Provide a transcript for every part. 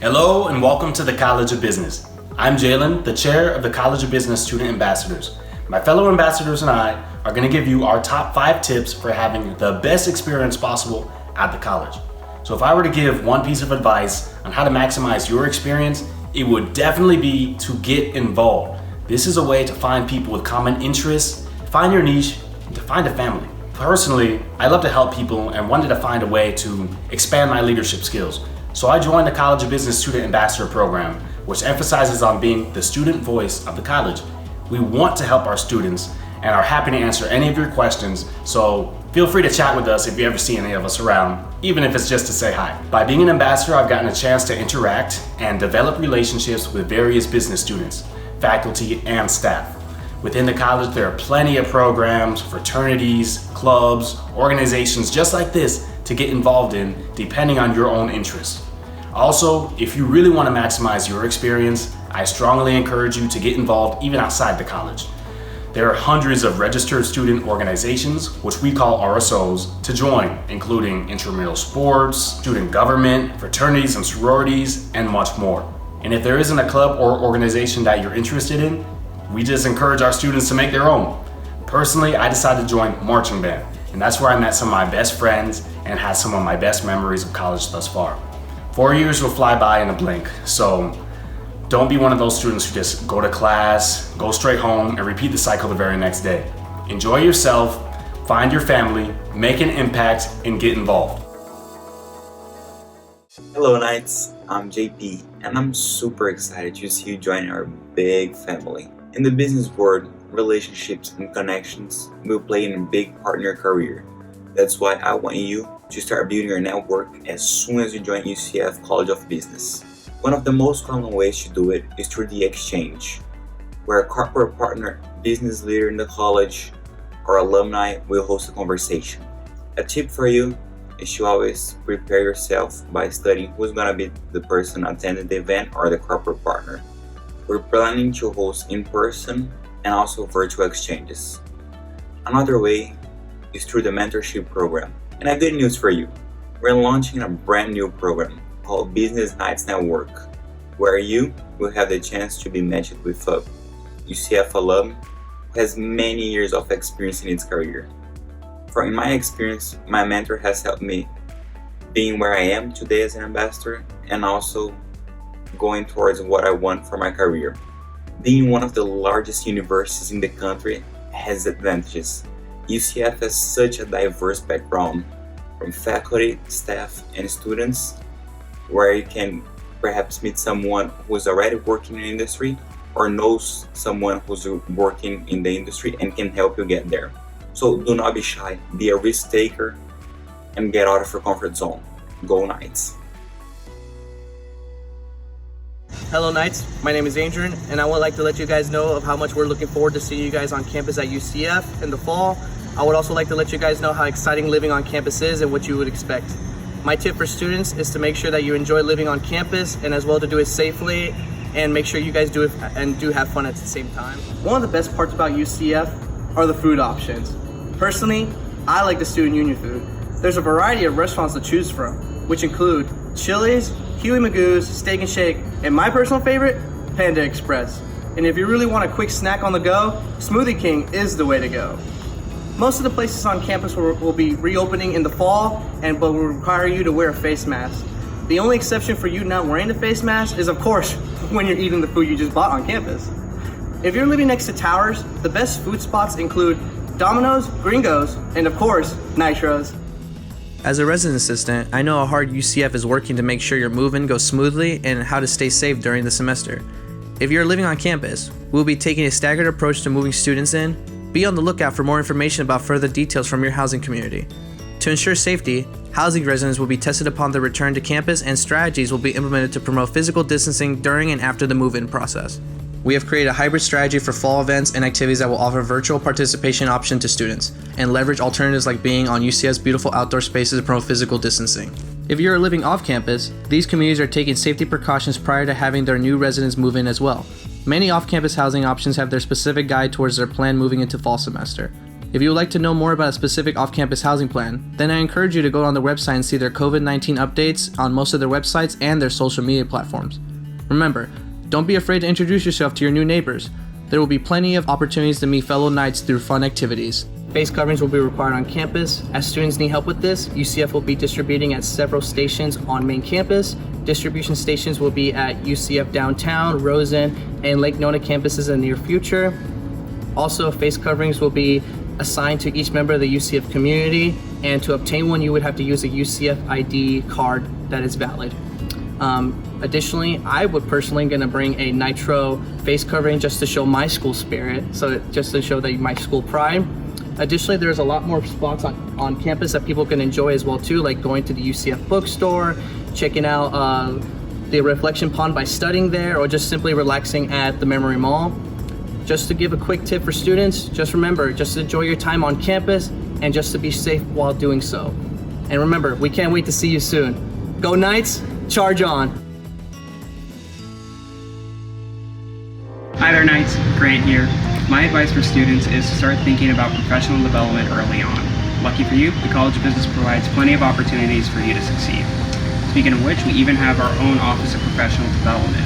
Hello and welcome to the College of Business. I'm Jalen, the chair of the College of Business Student Ambassadors. My fellow ambassadors and I are going to give you our top 5 tips for having the best experience possible at the college. So if I were to give one piece of advice on how to maximize your experience, it would definitely be to get involved. This is a way to find people with common interests, find your niche, and to find a family. Personally, I love to help people and wanted to find a way to expand my leadership skills. So I joined the College of Business Student Ambassador Program, which emphasizes on being the student voice of the college. We want to help our students and are happy to answer any of your questions, so feel free to chat with us if you ever see any of us around, even if it's just to say hi. By being an ambassador, I've gotten a chance to interact and develop relationships with various business students, faculty, and staff. Within the college, there are plenty of programs, fraternities, clubs, organizations just like this to get involved in, depending on your own interests. Also, if you really want to maximize your experience, I strongly encourage you to get involved even outside the college. There are hundreds of registered student organizations, which we call RSOs, to join, including intramural sports, student government, fraternities and sororities, and much more. And if there isn't a club or organization that you're interested in, we just encourage our students to make their own. Personally, I decided to join marching band, and that's where I met some of my best friends and had some of my best memories of college thus far. 4 years will fly by in a blink, so don't be one of those students who just go to class, go straight home, and repeat the cycle the very next day. Enjoy yourself, find your family, make an impact, and get involved. Hello Knights, I'm JP, and I'm super excited to see you join our big family. In the business world, relationships and connections will play a big part in your career. That's why I want you to start building your network as soon as you join UCF College of Business. One of the most common ways to do it is through the exchange, where a corporate partner, business leader in the college, or alumni will host a conversation. A tip for you is to always prepare yourself by studying who's going to be the person attending the event or the corporate partner. We're planning to host in-person and also virtual exchanges. Another way is through the mentorship program. And I have good news for you. We're launching a brand new program called Business Nights Network, where you will have the chance to be matched with a UCF alum who has many years of experience in its career. From my experience, my mentor has helped me being where I am today as an ambassador and also going towards what I want for my career. Being one of the largest universities in the country has advantages. UCF has such a diverse background from faculty, staff, and students, where you can perhaps meet someone who's already working in the industry or knows someone who's working in the industry and can help you get there. So do not be shy, be a risk taker, and get out of your comfort zone. Go Knights! Hello Knights, my name is Adrian, and I would like to let you guys know of how much we're looking forward to seeing you guys on campus at UCF in the fall. I would also like to let you guys know how exciting living on campus is and what you would expect. My tip for students is to make sure that you enjoy living on campus and as well to do it safely and make sure you guys do it and do have fun at the same time. One of the best parts about UCF are the food options. Personally, I like the student union food. There's a variety of restaurants to choose from, which include Chili's, Huey Magoo's, Steak and Shake, and my personal favorite, Panda Express. And if you really want a quick snack on the go, Smoothie King is the way to go. Most of the places on campus will be reopening in the fall, but will require you to wear a face mask. The only exception for you not wearing the face mask is, of course, when you're eating the food you just bought on campus. If you're living next to towers, the best food spots include Domino's, Gringos, and of course, Nitro's. As a resident assistant, I know how hard UCF is working to make sure your move-in goes smoothly and how to stay safe during the semester. If you're living on campus, we'll be taking a staggered approach to moving students in. Be on the lookout for more information about further details from your housing community. To ensure safety, housing residents will be tested upon their return to campus and strategies will be implemented to promote physical distancing during and after the move-in process. We have created a hybrid strategy for fall events and activities that will offer virtual participation option to students and leverage alternatives like being on UCF's beautiful outdoor spaces to promote physical distancing. If you are living off campus, these communities are taking safety precautions prior to having their new residents move in as well. Many off-campus housing options have their specific guide towards their plan moving into fall semester. If you would like to know more about a specific off-campus housing plan, then I encourage you to go on their website and see their COVID-19 updates on most of their websites and their social media platforms. Remember, don't be afraid to introduce yourself to your new neighbors. There will be plenty of opportunities to meet fellow Knights through fun activities. Face coverings will be required on campus. As students need help with this, UCF will be distributing at several stations on main campus. Distribution stations will be at UCF Downtown, Rosen, and Lake Nona campuses in the near future. Also, face coverings will be assigned to each member of the UCF community, and to obtain one, you would have to use a UCF ID card that is valid. Additionally, I would personally gonna bring a nitro face covering just to show my school spirit, so just to show that my school pride. Additionally, there's a lot more spots on campus that people can enjoy as well too, like going to the UCF bookstore, checking out the reflection pond by studying there, or just simply relaxing at the Memory Mall. Just to give a quick tip for students, just remember, just enjoy your time on campus and just to be safe while doing so. And remember, we can't wait to see you soon. Go Knights, charge on. Hi there Knights, Grant here. My advice for students is to start thinking about professional development early on. Lucky for you, the College of Business provides plenty of opportunities for you to succeed. Speaking of which, we even have our own Office of Professional Development.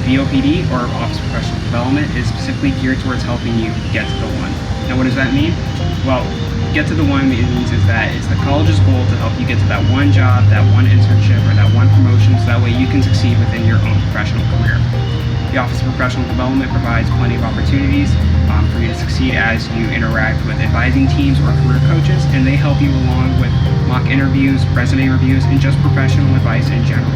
VOPD, or Office of Professional Development, is specifically geared towards helping you get to the one. Now what does that mean? Well, get to the one means is that it's the college's goal to help you get to that one job, that one internship, or that one promotion, so that way you can succeed within your own professional career. The Office of Professional Development provides plenty of opportunities for you to succeed as you interact with advising teams or career coaches, and they help you along with mock interviews, resume reviews, and just professional advice in general.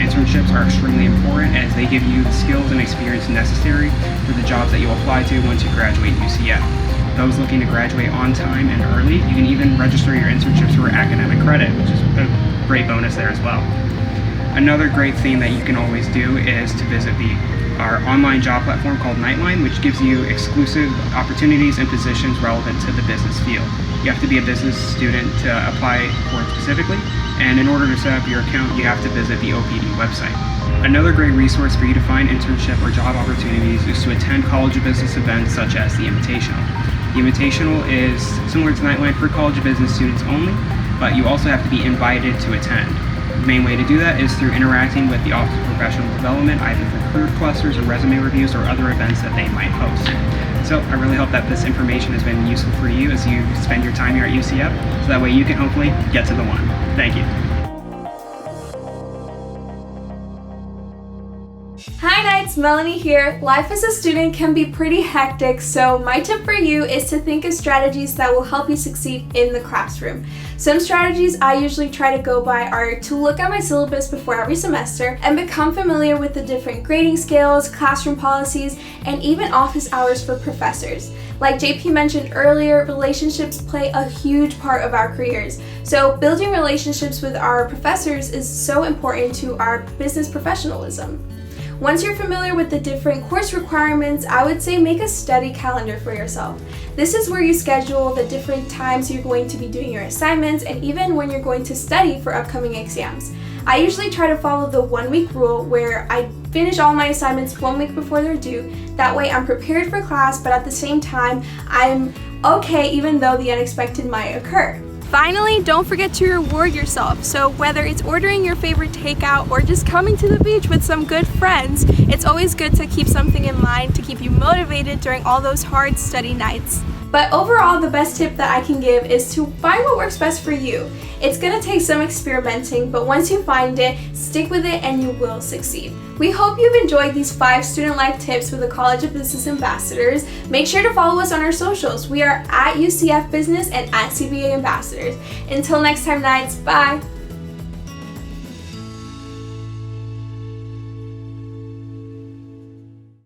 Internships are extremely important as they give you the skills and experience necessary for the jobs that you'll apply to once you graduate UCF. Those looking to graduate on time and early, you can even register your internships for academic credit, which is a great bonus there as well. Another great thing that you can always do is to visit our online job platform called Nightline, which gives you exclusive opportunities and positions relevant to the business field. You have to be a business student to apply for it specifically, and in order to set up your account, you have to visit the OPD website. Another great resource for you to find internship or job opportunities is to attend College of Business events such as the Invitational. The Invitational is similar to Nightline for College of Business students only, but you also have to be invited to attend. The main way to do that is through interacting with the Office of Professional Development, either through career clusters or resume reviews or other events that they might host. So I really hope that this information has been useful for you as you spend your time here at UCF, so that way you can hopefully get to the one. Thank you. Hi Knights, Melanie here. Life as a student can be pretty hectic, so my tip for you is to think of strategies that will help you succeed in the classroom. Some strategies I usually try to go by are to look at my syllabus before every semester and become familiar with the different grading scales, classroom policies, and even office hours for professors. Like JP mentioned earlier, relationships play a huge part of our careers. So building relationships with our professors is so important to our business professionalism. Once you're familiar with the different course requirements, I would say make a study calendar for yourself. This is where you schedule the different times you're going to be doing your assignments and even when you're going to study for upcoming exams. I usually try to follow the 1-week rule where I finish all my assignments 1 week before they're due. That way I'm prepared for class, but at the same time, I'm okay even though the unexpected might occur. Finally, don't forget to reward yourself. So whether it's ordering your favorite takeout or just coming to the beach with some good friends, it's always good to keep something in mind to keep you motivated during all those hard study nights. But overall, the best tip that I can give is to find what works best for you. It's gonna take some experimenting, but once you find it, stick with it and you will succeed. We hope you've enjoyed these 5 student life tips with the College of Business Ambassadors. Make sure to follow us on our socials. We are at UCF Business and at CBA Ambassadors. Until next time, Knights, bye!